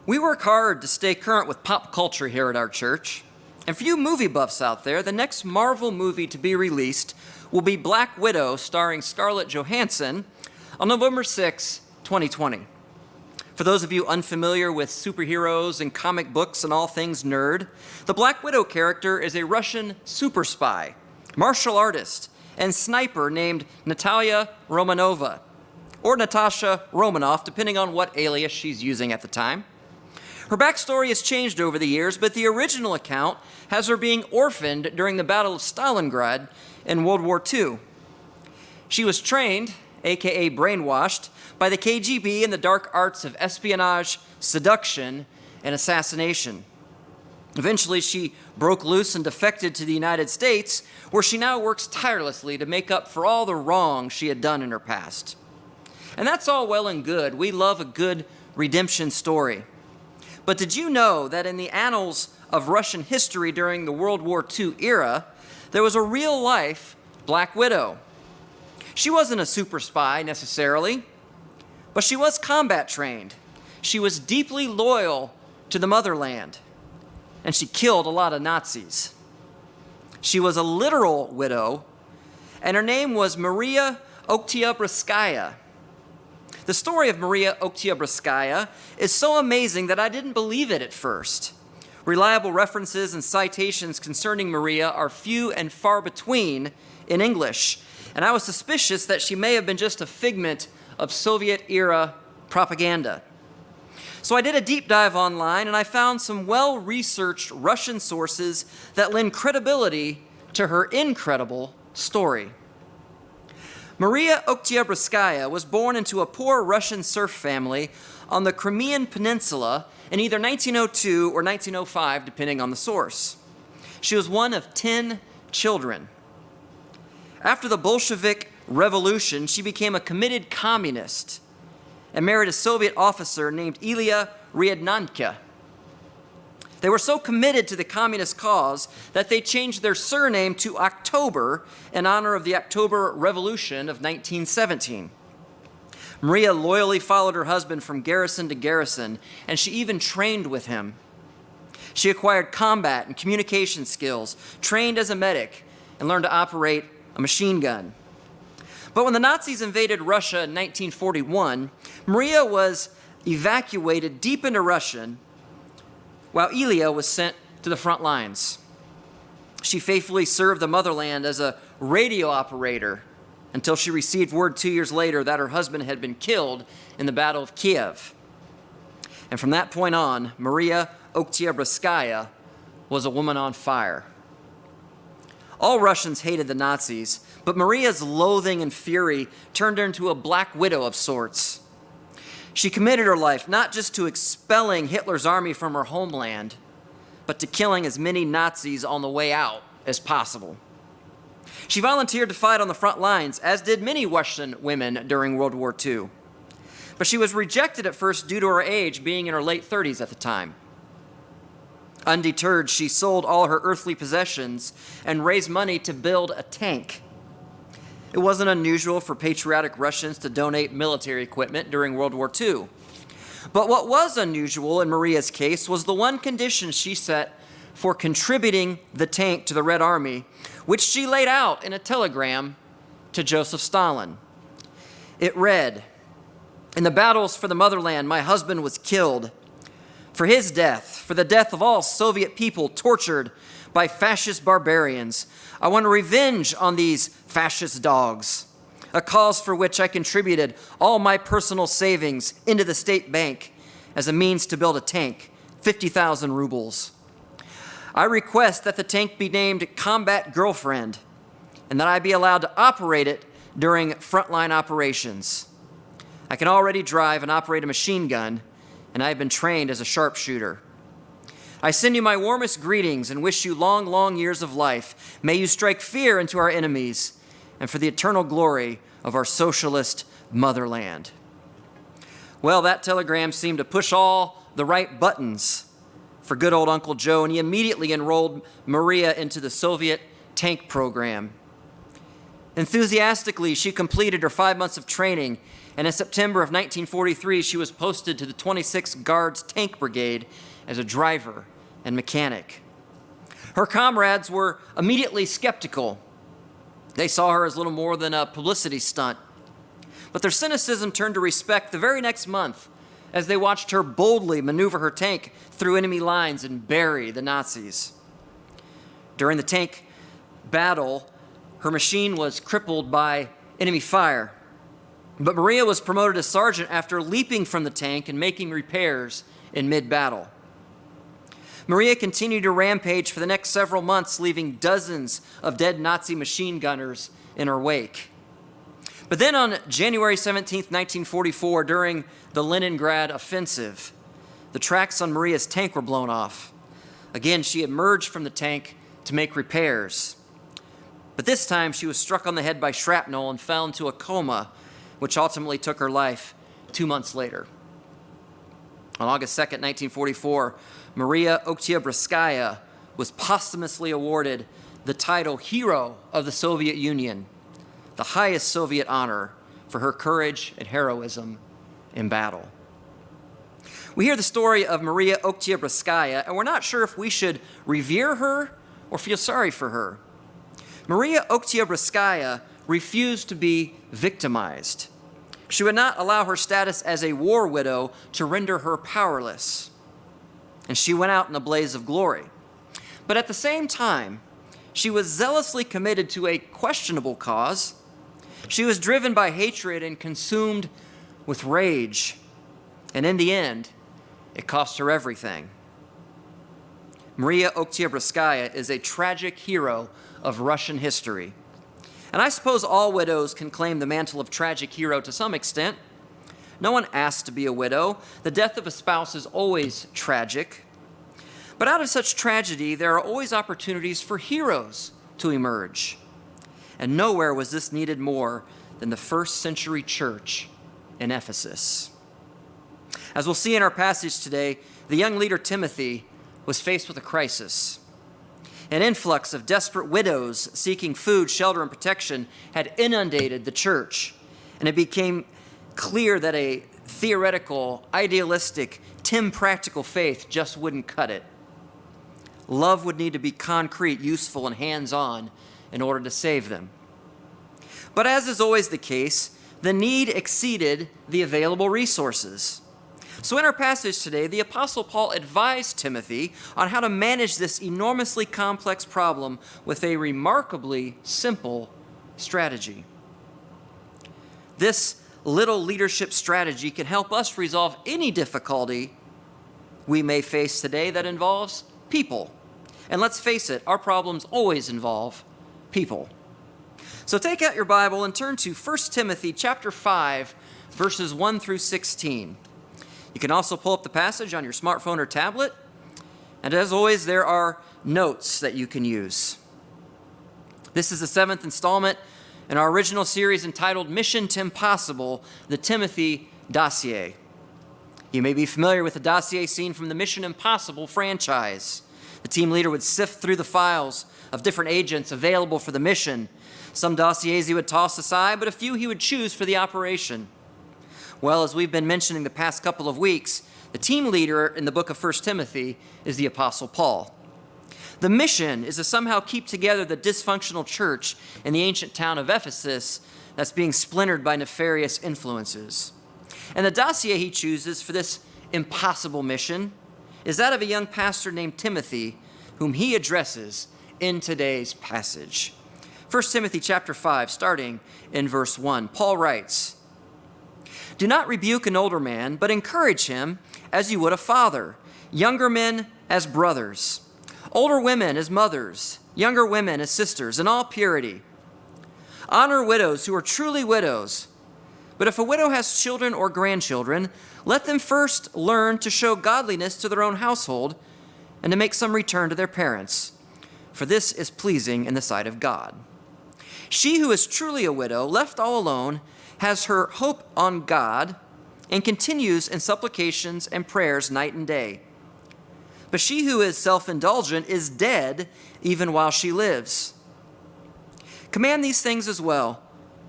We work hard to stay current with pop culture here at our church. And for you movie buffs out there, the next Marvel movie to be released will be Black Widow, starring Scarlett Johansson, on November 6, 2020. For those of you unfamiliar with superheroes and comic books and all things nerd, the Black Widow character is a Russian super spy, martial artist, and sniper named Natalia Romanova, or Natasha Romanoff, depending on what alias she's using at the time. Her backstory has changed over the years, but the original account has her being orphaned during the Battle of Stalingrad in World War II. She was trained, aka brainwashed, by the KGB in the dark arts of espionage, seduction, and assassination. Eventually, she broke loose and defected to the United States, where she now works tirelessly to make up for all the wrong she had done in her past. And that's all well and good. We love a good redemption story. But did you know that in the annals of Russian history during the World War II era, there was a real-life Black Widow? She wasn't a super spy necessarily, but she was combat trained. She was deeply loyal to the motherland, and she killed a lot of Nazis. She was a literal widow, and her name was Maria Oktyabrskaya. The story of Maria Oktyabrskaya is so amazing that I didn't believe it at first. Reliable references and citations concerning Maria are few and far between in English, and I was suspicious that she may have been just a figment of Soviet-era propaganda. So I did a deep dive online, and I found some well-researched Russian sources that lend credibility to her incredible story. Maria Oktyabrskaya was born into a poor Russian serf family on the Crimean Peninsula in either 1902 or 1905, depending on the source. She was one of 10 children. After the Bolshevik Revolution, she became a committed communist and married a Soviet officer named Ilya Ryadnanka. They were so committed to the communist cause that they changed their surname to October in honor of the October Revolution of 1917. Maria loyally followed her husband from garrison to garrison, and she even trained with him. She acquired combat and communication skills, trained as a medic, and learned to operate a machine gun. But when the Nazis invaded Russia in 1941, Maria was evacuated deep into Russia, while Ilya was sent to the front lines. She faithfully served the motherland as a radio operator until she received word 2 years later that her husband had been killed in the Battle of Kiev. And from that point on, Maria Oktyabrskaya was a woman on fire. All Russians hated the Nazis, but Maria's loathing and fury turned her into a Black Widow of sorts. She committed her life not just to expelling Hitler's army from her homeland, but to killing as many Nazis on the way out as possible. She volunteered to fight on the front lines, as did many Russian women during World War II. But she was rejected at first due to her age, being in her late 30s at the time. Undeterred, she sold all her earthly possessions and raised money to build a tank. It wasn't unusual for patriotic Russians to donate military equipment during World War II. But what was unusual in Maria's case was the one condition she set for contributing the tank to the Red Army, which she laid out in a telegram to Joseph Stalin. It read, "In the battles for the motherland, my husband was killed. For his death, for the death of all Soviet people tortured by fascist barbarians, I want revenge on these fascist dogs, a cause for which I contributed all my personal savings into the state bank as a means to build a tank, 50,000 rubles. I request that the tank be named Combat Girlfriend and that I be allowed to operate it during frontline operations. I can already drive and operate a machine gun, and I have been trained as a sharpshooter. I send you my warmest greetings and wish you long, long years of life. May you strike fear into our enemies and for the eternal glory of our socialist motherland." Well, that telegram seemed to push all the right buttons for good old Uncle Joe, and he immediately enrolled Maria into the Soviet tank program. Enthusiastically, she completed her 5 months of training, and in September of 1943, she was posted to the 26th Guards Tank Brigade as a driver and mechanic. Her comrades were immediately skeptical. They saw her as little more than a publicity stunt. But their cynicism turned to respect the very next month as they watched her boldly maneuver her tank through enemy lines and bury the Nazis. During the tank battle, her machine was crippled by enemy fire. But Maria was promoted to sergeant after leaping from the tank and making repairs in mid-battle. Maria continued to rampage for the next several months, leaving dozens of dead Nazi machine gunners in her wake. But then on January 17, 1944, during the Leningrad offensive, the tracks on Maria's tank were blown off. Again, she emerged from the tank to make repairs. But this time, she was struck on the head by shrapnel and fell into a coma, which ultimately took her life 2 months later. On August 2nd, 1944, Maria Oktyabrskaya was posthumously awarded the title Hero of the Soviet Union, the highest Soviet honor for her courage and heroism in battle. We hear the story of Maria Oktyabrskaya, and we're not sure if we should revere her or feel sorry for her. Maria Oktyabrskaya refused to be victimized. She would not allow her status as a war widow to render her powerless. And she went out in a blaze of glory. But at the same time, she was zealously committed to a questionable cause. She was driven by hatred and consumed with rage. And in the end, it cost her everything. Maria Oktyabrskaya is a tragic hero of Russian history. And I suppose all widows can claim the mantle of tragic hero to some extent. No one asked to be a widow. The death of a spouse is always tragic. But out of such tragedy, there are always opportunities for heroes to emerge. And nowhere was this needed more than the first century church in Ephesus. As we'll see in our passage today, the young leader Timothy was faced with a crisis. An influx of desperate widows seeking food, shelter, and protection had inundated the church, and it became clear that a theoretical, idealistic, TIMpractical faith just wouldn't cut it. Love would need to be concrete, useful, and hands-on in order to save them. But as is always the case, the need exceeded the available resources. So in our passage today, the Apostle Paul advised Timothy on how to manage this enormously complex problem with a remarkably simple strategy. This little leadership strategy can help us resolve any difficulty we may face today that involves people. And let's face it, our problems always involve people. So take out your Bible and turn to 1 Timothy chapter 5, verses 1 through 16. You can also pull up the passage on your smartphone or tablet. And as always, there are notes that you can use. This is the 7th installment in our original series entitled Mission TIMpossible, the Timothy Dossier. You may be familiar with the dossier scene from the Mission Impossible franchise. The team leader would sift through the files of different agents available for the mission. Some dossiers he would toss aside, but a few he would choose for the operation. Well, as we've been mentioning the past couple of weeks, the team leader in the book of 1 Timothy is the Apostle Paul. The mission is to somehow keep together the dysfunctional church in the ancient town of Ephesus that's being splintered by nefarious influences. And the dossier he chooses for this impossible mission is that of a young pastor named Timothy, whom he addresses in today's passage. 1 Timothy chapter 5, starting in verse 1, Paul writes, "Do not rebuke an older man, but encourage him as you would a father, younger men as brothers, older women as mothers, younger women as sisters, in all purity. Honor widows who are truly widows. But if a widow has children or grandchildren, let them first learn to show godliness to their own household and to make some return to their parents, for this is pleasing in the sight of God. She who is truly a widow, left all alone, has her hope on God and continues in supplications and prayers night and day. But she who is self-indulgent is dead even while she lives. Command these things as well,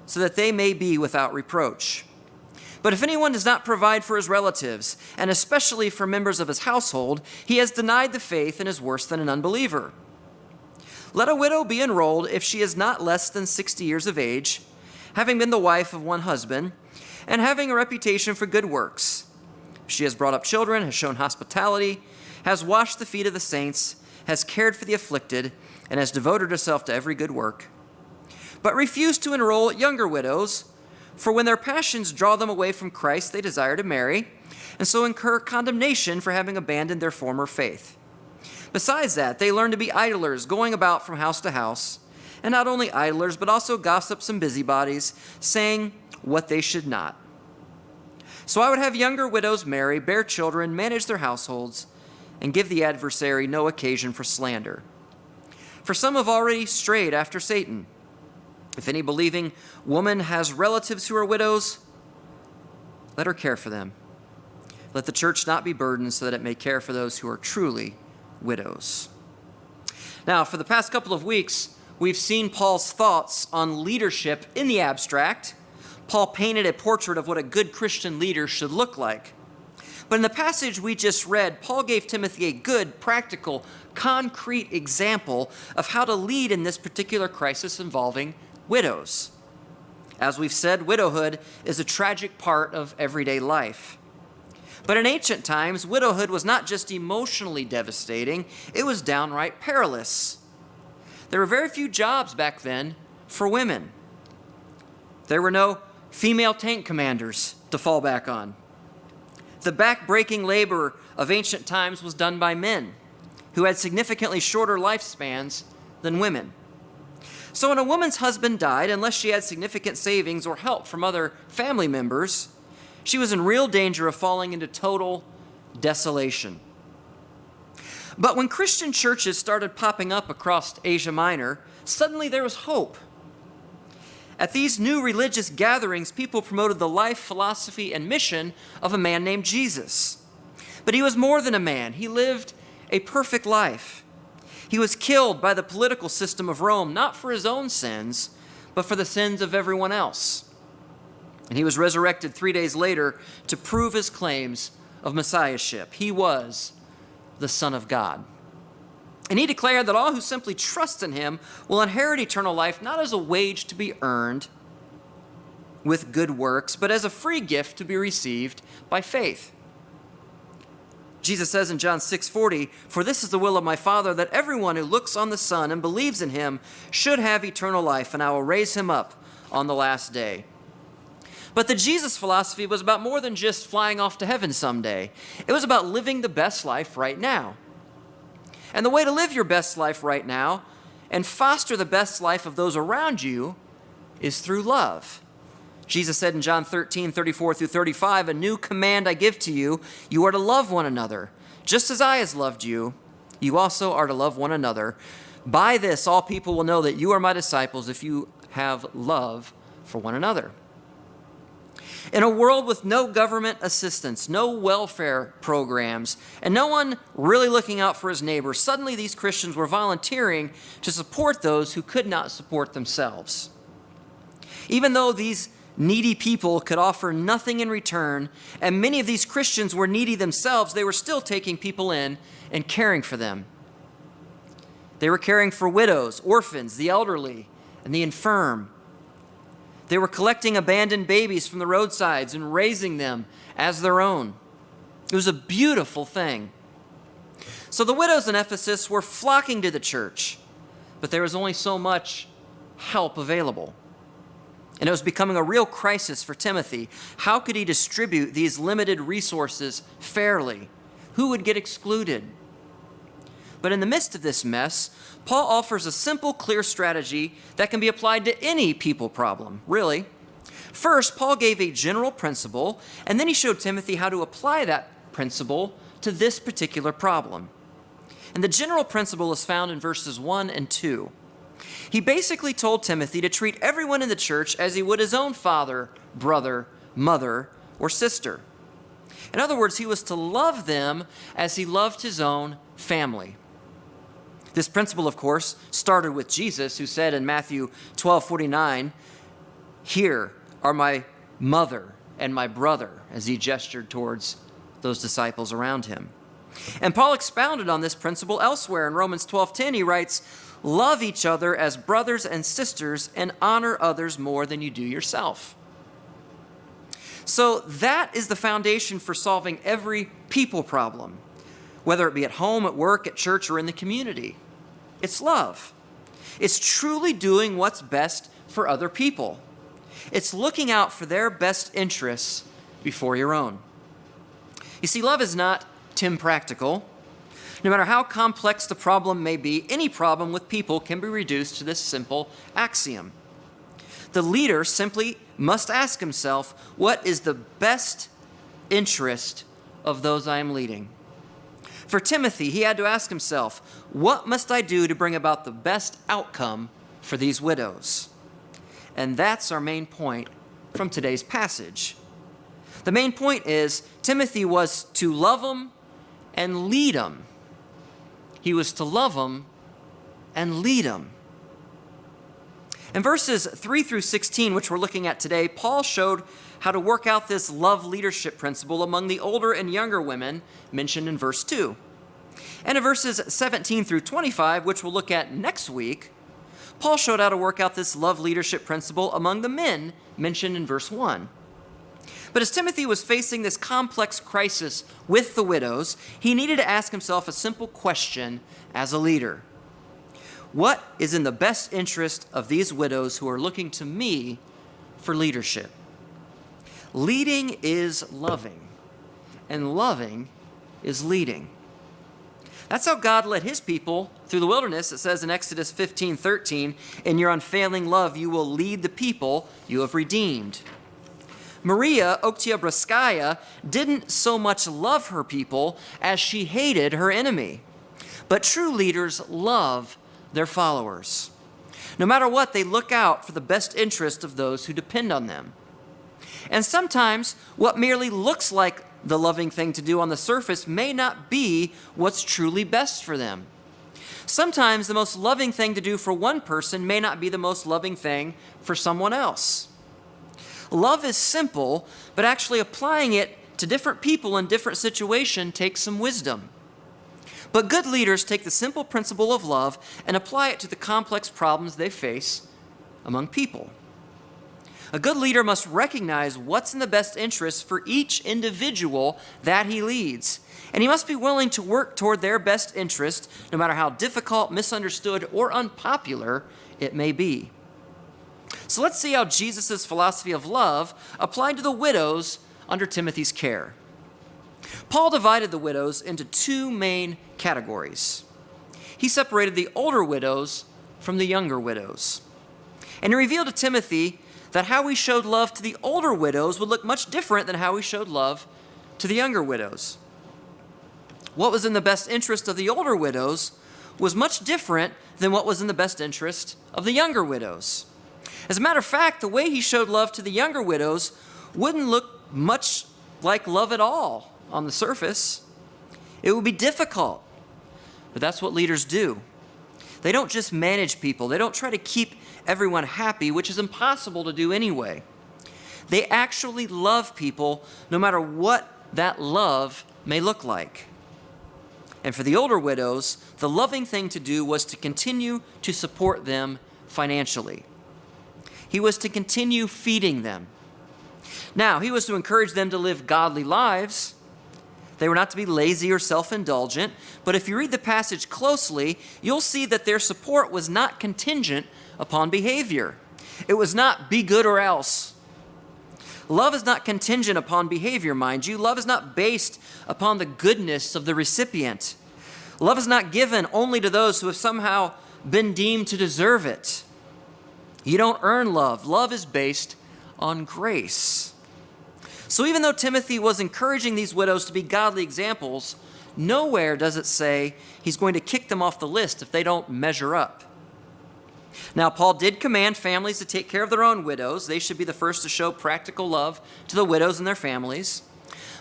so that they may be without reproach. But if anyone does not provide for his relatives, and especially for members of his household, he has denied the faith and is worse than an unbeliever. Let a widow be enrolled if she is not less than 60 years of age, having been the wife of one husband, and having a reputation for good works. If she has brought up children, has shown hospitality, has washed the feet of the saints, has cared for the afflicted, and has devoted herself to every good work. But refuse to enroll younger widows, for when their passions draw them away from Christ, they desire to marry, and so incur condemnation for having abandoned their former faith. Besides that, they learn to be idlers, going about from house to house, and not only idlers, but also gossips and busybodies, saying what they should not. So I would have younger widows marry, bear children, manage their households, and give the adversary no occasion for slander. For some have already strayed after Satan. If any believing woman has relatives who are widows, let her care for them. Let the church not be burdened, so that it may care for those who are truly widows. Now, for the past couple of weeks, we've seen Paul's thoughts on leadership in the abstract. Paul painted a portrait of what a good Christian leader should look like. But in the passage we just read, Paul gave Timothy a good, practical, concrete example of how to lead in this particular crisis involving widows. As we've said, widowhood is a tragic part of everyday life. But in ancient times, widowhood was not just emotionally devastating, it was downright perilous. There were very few jobs back then for women. There were no female tank commanders to fall back on. The back-breaking labor of ancient times was done by men, who had significantly shorter lifespans than women. So when a woman's husband died, unless she had significant savings or help from other family members, she was in real danger of falling into total desolation. But when Christian churches started popping up across Asia Minor, suddenly there was hope. At these new religious gatherings, people promoted the life, philosophy, and mission of a man named Jesus. But he was more than a man. He lived a perfect life. He was killed by the political system of Rome, not for his own sins, but for the sins of everyone else. And he was resurrected 3 days later to prove his claims of messiahship. He was the Son of God. And he declared that all who simply trust in him will inherit eternal life, not as a wage to be earned with good works, but as a free gift to be received by faith. Jesus says in John 6:40, "For this is the will of my Father, that everyone who looks on the Son and believes in him should have eternal life, and I will raise him up on the last day." But the Jesus philosophy was about more than just flying off to heaven someday. It was about living the best life right now. And the way to live your best life right now and foster the best life of those around you is through love. Jesus said in John 13:34-35, "A new command I give to you, you are to love one another. Just as I have loved you, you also are to love one another. By this all people will know that you are my disciples, if you have love for one another." In a world with no government assistance, no welfare programs, and no one really looking out for his neighbor, suddenly these Christians were volunteering to support those who could not support themselves. Even though these needy people could offer nothing in return, and many of these Christians were needy themselves, they were still taking people in and caring for them. They were caring for widows, orphans, the elderly, and the infirm. They were collecting abandoned babies from the roadsides and raising them as their own. It was a beautiful thing. So the widows in Ephesus were flocking to the church, but there was only so much help available. And it was becoming a real crisis for Timothy. How could he distribute these limited resources fairly? Who would get excluded? But in the midst of this mess, Paul offers a simple, clear strategy that can be applied to any people problem, really. First, Paul gave a general principle, and then he showed Timothy how to apply that principle to this particular problem. And the general principle is found in verses 1 and 2. He basically told Timothy to treat everyone in the church as he would his own father, brother, mother, or sister. In other words, he was to love them as he loved his own family. This principle, of course, started with Jesus, who said in Matthew 12:49, "Here are my mother and my brother," as he gestured towards those disciples around him. And Paul expounded on this principle elsewhere. In Romans 12:10, he writes, "Love each other as brothers and sisters and honor others more than you do yourself." So that is the foundation for solving every people problem, whether it be at home, at work, at church, or in the community. It's love. It's truly doing what's best for other people. It's looking out for their best interests before your own. You see, love is not TIMpractical. No matter how complex the problem may be, any problem with people can be reduced to this simple axiom. The leader simply must ask himself, what is the best interest of those I am leading? For Timothy, he had to ask himself, what must I do to bring about the best outcome for these widows? And that's our main point from today's passage. The main point is Timothy was to love them and lead them. He was to love them and lead them. In verses 3 through 16, which we're looking at today, Paul showed how to work out this love leadership principle among the older and younger women mentioned in verse 2. And in verses 17 through 25, which we'll look at next week, Paul showed how to work out this love leadership principle among the men mentioned in verse 1. But as Timothy was facing this complex crisis with the widows, he needed to ask himself a simple question as a leader. What is in the best interest of these widows who are looking to me for leadership? Leading is loving, and loving is leading. That's how God led his people through the wilderness. It says in Exodus 15:13, "In your unfailing love you will lead the people you have redeemed." Maria Oktyabrskaya didn't so much love her people as she hated her enemy. But true leaders love their followers. No matter what, they look out for the best interest of those who depend on them. And sometimes what merely looks like the loving thing to do on the surface may not be what's truly best for them. Sometimes the most loving thing to do for one person may not be the most loving thing for someone else. Love is simple, but actually applying it to different people in different situations takes some wisdom. But good leaders take the simple principle of love and apply it to the complex problems they face among people. A good leader must recognize what's in the best interest for each individual that he leads. And he must be willing to work toward their best interest, no matter how difficult, misunderstood, or unpopular it may be. So let's see how Jesus' philosophy of love applied to the widows under Timothy's care. Paul divided the widows into two main categories. He separated the older widows from the younger widows. And he revealed to Timothy that how he showed love to the older widows would look much different than how he showed love to the younger widows. What was in the best interest of the older widows was much different than what was in the best interest of the younger widows. As a matter of fact, the way he showed love to the younger widows wouldn't look much like love at all on the surface. It would be difficult, but that's what leaders do. They don't just manage people. They don't try to keep everyone happy, which is impossible to do anyway. They actually love people no matter what that love may look like. And for the older widows, the loving thing to do was to continue to support them financially. He was to continue feeding them. Now, he was to encourage them to live godly lives. They were not to be lazy or self-indulgent, but if you read the passage closely, you'll see that their support was not contingent upon behavior. It was not be good or else. Love is not contingent upon behavior, mind you. Love is not based upon the goodness of the recipient. Love is not given only to those who have somehow been deemed to deserve it. You don't earn love. Love is based on grace. So even though Timothy was encouraging these widows to be godly examples, nowhere does it say he's going to kick them off the list if they don't measure up. Now, Paul did command families to take care of their own widows. They should be the first to show practical love to the widows and their families.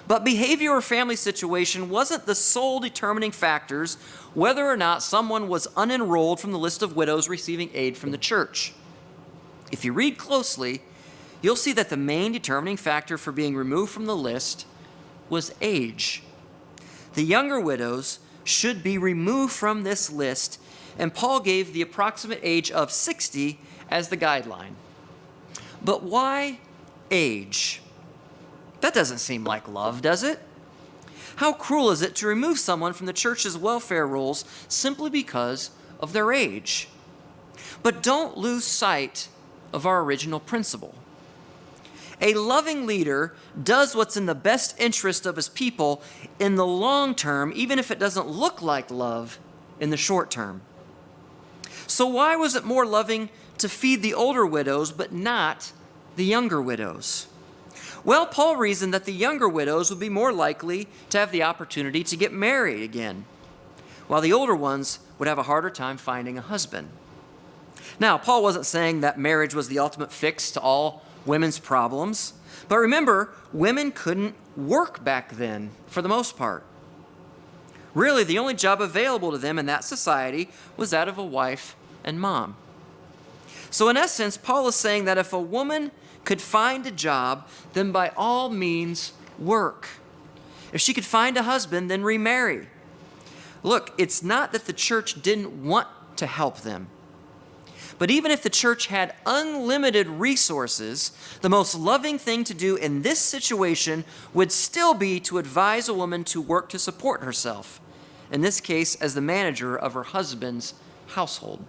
But behavior or family situation wasn't the sole determining factors whether or not someone was unenrolled from the list of widows receiving aid from the church. If you read closely, you'll see that the main determining factor for being removed from the list was age. The younger widows should be removed from this list, and Paul gave the approximate age of 60 as the guideline. But why age? That doesn't seem like love, does it? How cruel is it to remove someone from the church's welfare rolls simply because of their age? But don't lose sight of our original principle. A loving leader does what's in the best interest of his people in the long term, even if it doesn't look like love in the short term. So why was it more loving to feed the older widows but not the younger widows? Well, Paul reasoned that the younger widows would be more likely to have the opportunity to get married again, while the older ones would have a harder time finding a husband. Now, Paul wasn't saying that marriage was the ultimate fix to all women's problems, but remember, women couldn't work back then for the most part. Really, the only job available to them in that society was that of a wife and mom. So in essence, Paul is saying that if a woman could find a job, then by all means work. If she could find a husband, then remarry. Look, it's not that the church didn't want to help them. But even if the church had unlimited resources, the most loving thing to do in this situation would still be to advise a woman to work to support herself, in this case as the manager of her husband's household.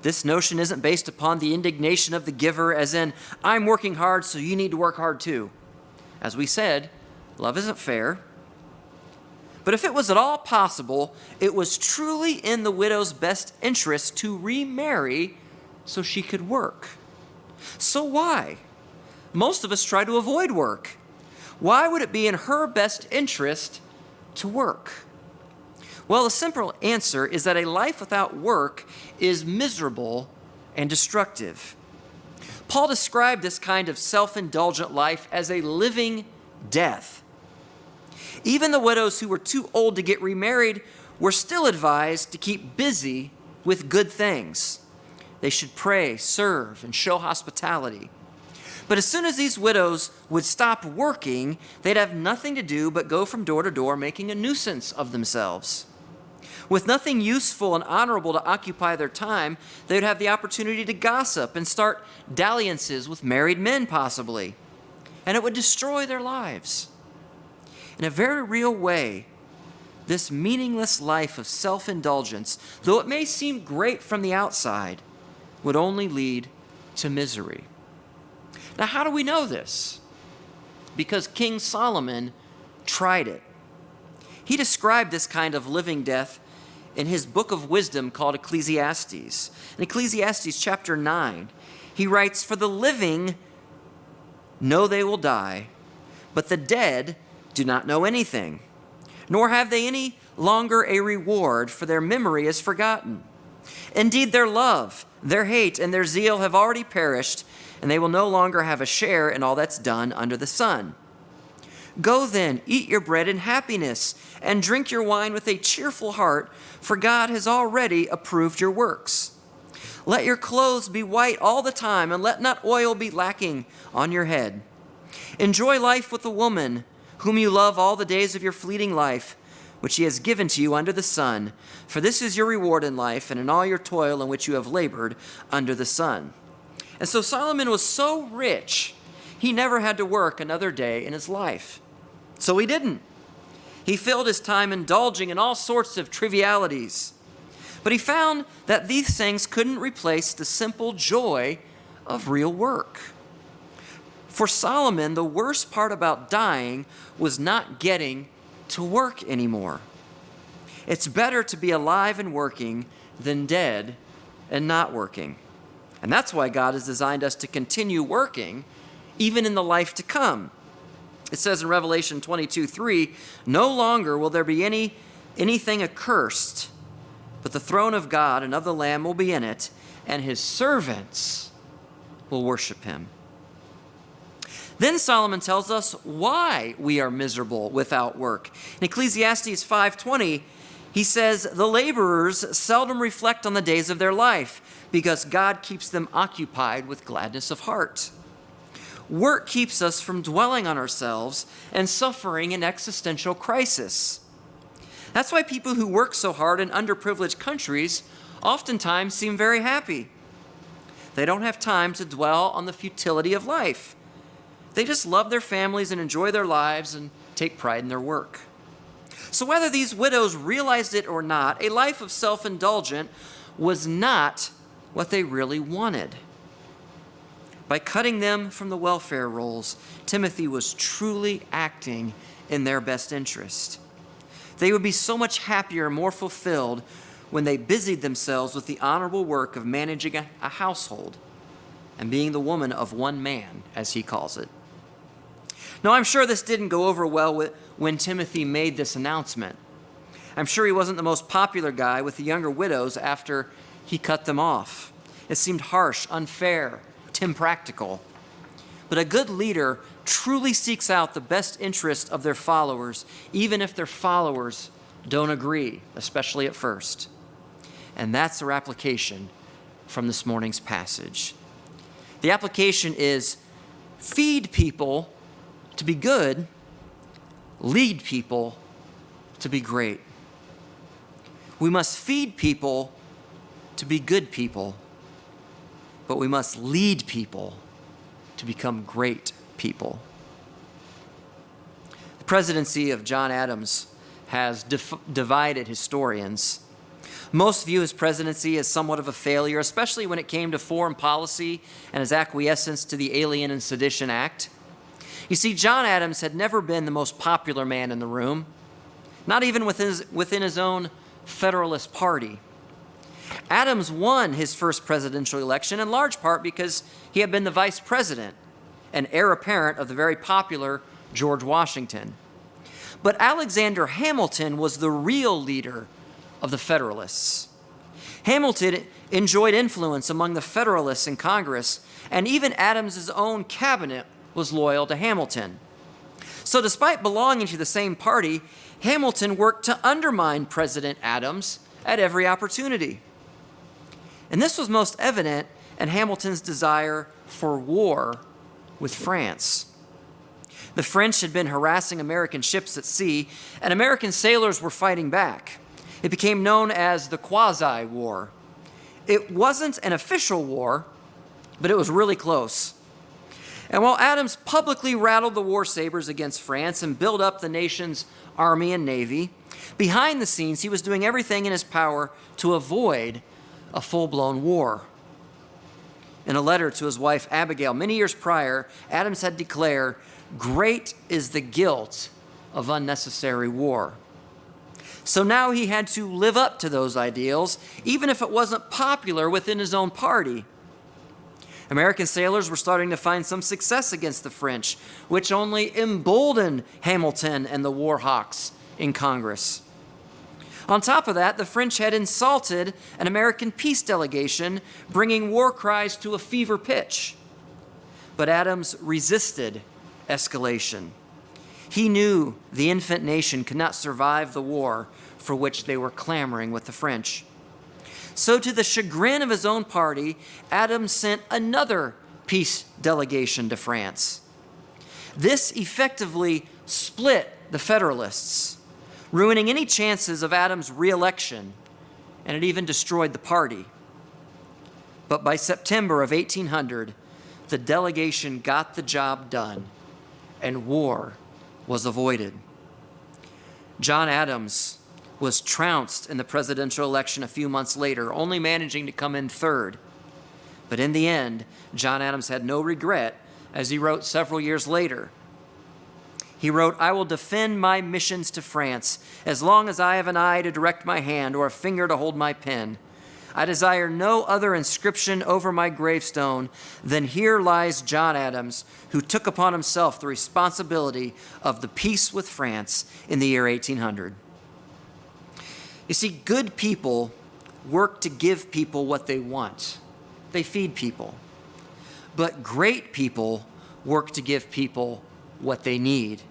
This notion isn't based upon the indignation of the giver, as in, I'm working hard, so you need to work hard too. As we said, love isn't fair. But if it was at all possible, it was truly in the widow's best interest to remarry so she could work. So why? Most of us try to avoid work. Why would it be in her best interest to work? Well, the simple answer is that a life without work is miserable and destructive. Paul described this kind of self-indulgent life as a living death. Even the widows who were too old to get remarried were still advised to keep busy with good things. They should pray, serve, and show hospitality. But as soon as these widows would stop working, they'd have nothing to do but go from door to door making a nuisance of themselves. With nothing useful and honorable to occupy their time, they'd have the opportunity to gossip and start dalliances with married men, possibly. And it would destroy their lives. In a very real way, this meaningless life of self-indulgence, though it may seem great from the outside, would only lead to misery. Now, how do we know this? Because King Solomon tried it. He described this kind of living death in his book of wisdom called Ecclesiastes. In Ecclesiastes chapter 9, he writes, "For the living know they will die, but the dead do not know anything, nor have they any longer a reward, for their memory is forgotten. Indeed, their love, their hate, and their zeal have already perished, and they will no longer have a share in all that's done under the sun. Go then, eat your bread in happiness, and drink your wine with a cheerful heart, for God has already approved your works. Let your clothes be white all the time, and let not oil be lacking on your head. Enjoy life with a woman whom you love all the days of your fleeting life, which he has given to you under the sun, for this is your reward in life and in all your toil in which you have labored under the sun." And so Solomon was so rich, he never had to work another day in his life. So he didn't. He filled his time indulging in all sorts of trivialities. But he found that these things couldn't replace the simple joy of real work. For Solomon, the worst part about dying was not getting to work anymore. It's better to be alive and working than dead and not working. And that's why God has designed us to continue working even in the life to come. It says in Revelation 22:3, "No longer will there be anything accursed, but the throne of God and of the Lamb will be in it, and his servants will worship him." Then Solomon tells us why we are miserable without work. In Ecclesiastes 5:20, he says, "The laborers seldom reflect on the days of their life, because God keeps them occupied with gladness of heart." Work keeps us from dwelling on ourselves and suffering an existential crisis. That's why people who work so hard in underprivileged countries oftentimes seem very happy. They don't have time to dwell on the futility of life. They just love their families and enjoy their lives and take pride in their work. So whether these widows realized it or not, a life of self-indulgence was not what they really wanted. By cutting them from the welfare rolls, Timothy was truly acting in their best interest. They would be so much happier and more fulfilled when they busied themselves with the honorable work of managing a household and being the woman of one man, as he calls it. Now, I'm sure this didn't go over well when Timothy made this announcement. I'm sure he wasn't the most popular guy with the younger widows after he cut them off. It seemed harsh, unfair, TIMpractical. But a good leader truly seeks out the best interest of their followers, even if their followers don't agree, especially at first. And that's our application from this morning's passage. The application is feed people to be good, lead people to be great. We must feed people to be good people, but we must lead people to become great people. The presidency of John Adams has divided historians. Most view his presidency as somewhat of a failure, especially when it came to foreign policy and his acquiescence to the Alien and Sedition Act. You see, John Adams had never been the most popular man in the room, not even within his own Federalist Party. Adams won his first presidential election in large part because he had been the vice president and heir apparent of the very popular George Washington. But Alexander Hamilton was the real leader of the Federalists. Hamilton enjoyed influence among the Federalists in Congress, and even Adams's own cabinet was loyal to Hamilton. So despite belonging to the same party, Hamilton worked to undermine President Adams at every opportunity. And this was most evident in Hamilton's desire for war with France. The French had been harassing American ships at sea, and American sailors were fighting back. It became known as the Quasi-War. It wasn't an official war, but it was really close. And while Adams publicly rattled the war sabers against France and built up the nation's army and navy, behind the scenes he was doing everything in his power to avoid a full-blown war. In a letter to his wife Abigail many years prior, Adams had declared, "Great is the guilt of unnecessary war." So now he had to live up to those ideals, even if it wasn't popular within his own party. American sailors were starting to find some success against the French, which only emboldened Hamilton and the war hawks in Congress. On top of that, the French had insulted an American peace delegation, bringing war cries to a fever pitch. But Adams resisted escalation. He knew the infant nation could not survive the war for which they were clamoring with the French. So to the chagrin of his own party, Adams sent another peace delegation to France. This effectively split the Federalists, ruining any chances of Adams' re-election, and it even destroyed the party. But by September of 1800, the delegation got the job done, and war was avoided. John Adams was trounced in the presidential election a few months later, only managing to come in third. But in the end, John Adams had no regret, as he wrote several years later. He wrote, "I will defend my missions to France as long as I have an eye to direct my hand or a finger to hold my pen. I desire no other inscription over my gravestone than 'Here lies John Adams, who took upon himself the responsibility of the peace with France in the year 1800. You see, good people work to give people what they want. They feed people. But great people work to give people what they need.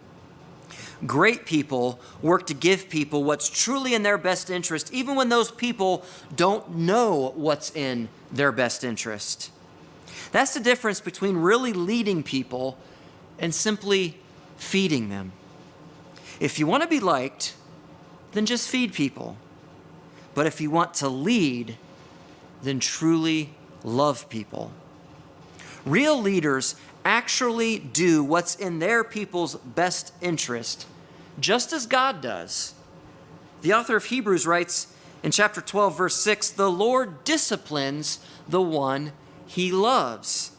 Great people work to give people what's truly in their best interest, even when those people don't know what's in their best interest. That's the difference between really leading people and simply feeding them. If you want to be liked, then just feed people. But if you want to lead, then truly love people. Real leaders actually do what's in their people's best interest, just as God does. The author of Hebrews writes in chapter 12, verse 6, "The Lord disciplines the one he loves."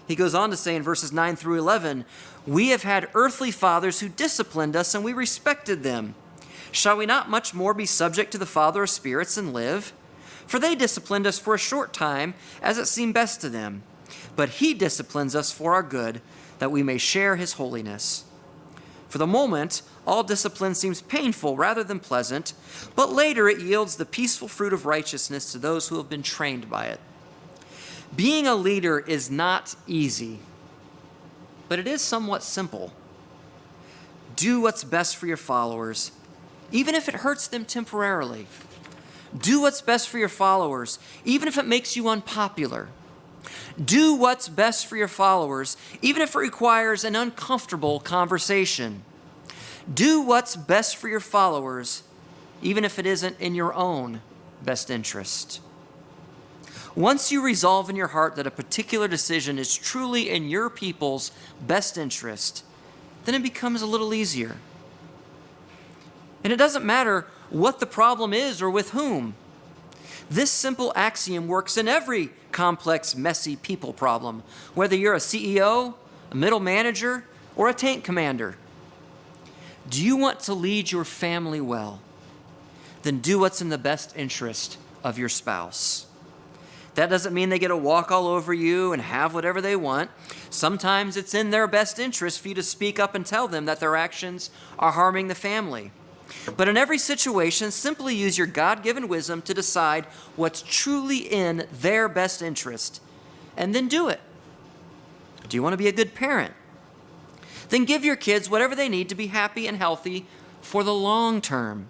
He goes on to say in verses 9 through 11, "We have had earthly fathers who disciplined us, and we respected them. Shall we not much more be subject to the Father of spirits and live? For they disciplined us for a short time, as it seemed best to them. But he disciplines us for our good, that we may share his holiness. For the moment, all discipline seems painful rather than pleasant, but later it yields the peaceful fruit of righteousness to those who have been trained by it." Being a leader is not easy, but it is somewhat simple. Do what's best for your followers, even if it hurts them temporarily. Do what's best for your followers, even if it makes you unpopular. Do what's best for your followers, even if it requires an uncomfortable conversation. Do what's best for your followers, even if it isn't in your own best interest. Once you resolve in your heart that a particular decision is truly in your people's best interest, then it becomes a little easier. And it doesn't matter what the problem is or with whom. This simple axiom works in every complex, messy people problem, whether you're a CEO, a middle manager, or a tank commander. Do you want to lead your family well? Then do what's in the best interest of your spouse. That doesn't mean they get to walk all over you and have whatever they want. Sometimes it's in their best interest for you to speak up and tell them that their actions are harming the family. But in every situation, simply use your God-given wisdom to decide what's truly in their best interest, and then do it. Do you want to be a good parent? Then give your kids whatever they need to be happy and healthy for the long term.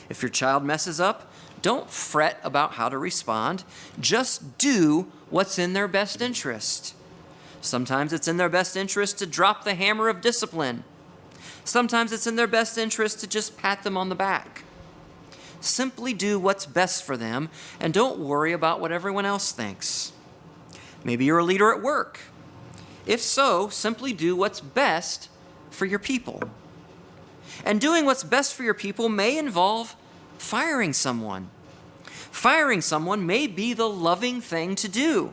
If your child messes up, don't fret about how to respond. Just do what's in their best interest. Sometimes it's in their best interest to drop the hammer of discipline. Sometimes it's in their best interest to just pat them on the back. Simply do what's best for them and don't worry about what everyone else thinks. Maybe you're a leader at work. If so, simply do what's best for your people. And doing what's best for your people may involve firing someone. Firing someone may be the loving thing to do.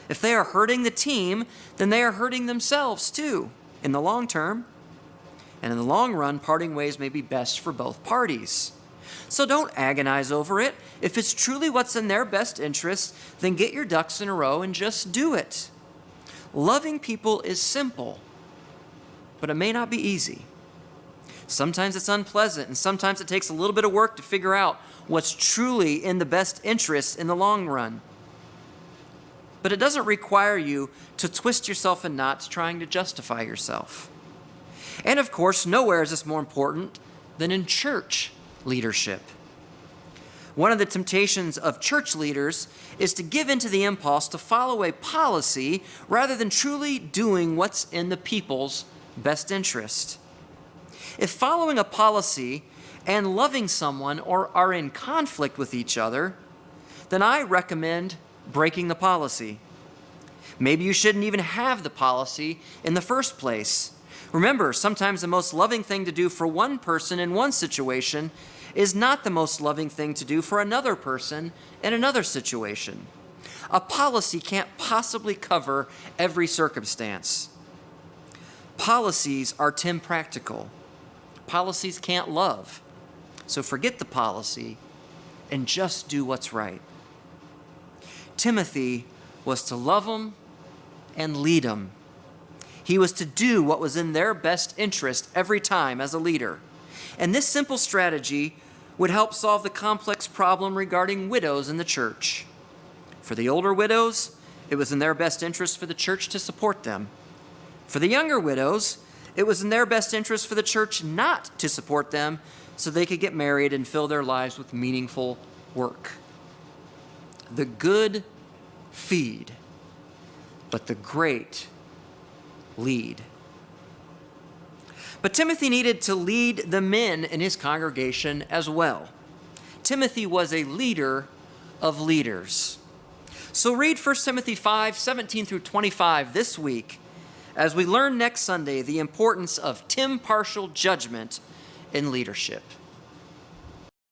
If they are hurting the team, then they are hurting themselves too, in the long term. And in the long run, parting ways may be best for both parties. So don't agonize over it. If it's truly what's in their best interest, then get your ducks in a row and just do it. Loving people is simple, but it may not be easy. Sometimes it's unpleasant, and sometimes it takes a little bit of work to figure out what's truly in the best interest in the long run. But it doesn't require you to twist yourself in knots trying to justify yourself. And of course, nowhere is this more important than in church leadership. One of the temptations of church leaders is to give in to the impulse to follow a policy rather than truly doing what's in the people's best interest. If following a policy and loving someone are in conflict with each other, then I recommend breaking the policy. Maybe you shouldn't even have the policy in the first place. Remember, sometimes the most loving thing to do for one person in one situation is not the most loving thing to do for another person in another situation. A policy can't possibly cover every circumstance. Policies are TIMpractical. Policies can't love. So forget the policy and just do what's right. Timothy was to love them and lead them. He was to do what was in their best interest every time as a leader. And this simple strategy would help solve the complex problem regarding widows in the church. For the older widows, it was in their best interest for the church to support them. For the younger widows, it was in their best interest for the church not to support them so they could get married and fill their lives with meaningful work. The good feed, but the great lead. But Timothy needed to lead the men in his congregation as well. Timothy was a leader of leaders. So read 1 Timothy 5:17 through 25 this week as we learn next Sunday the importance of impartial judgment in leadership.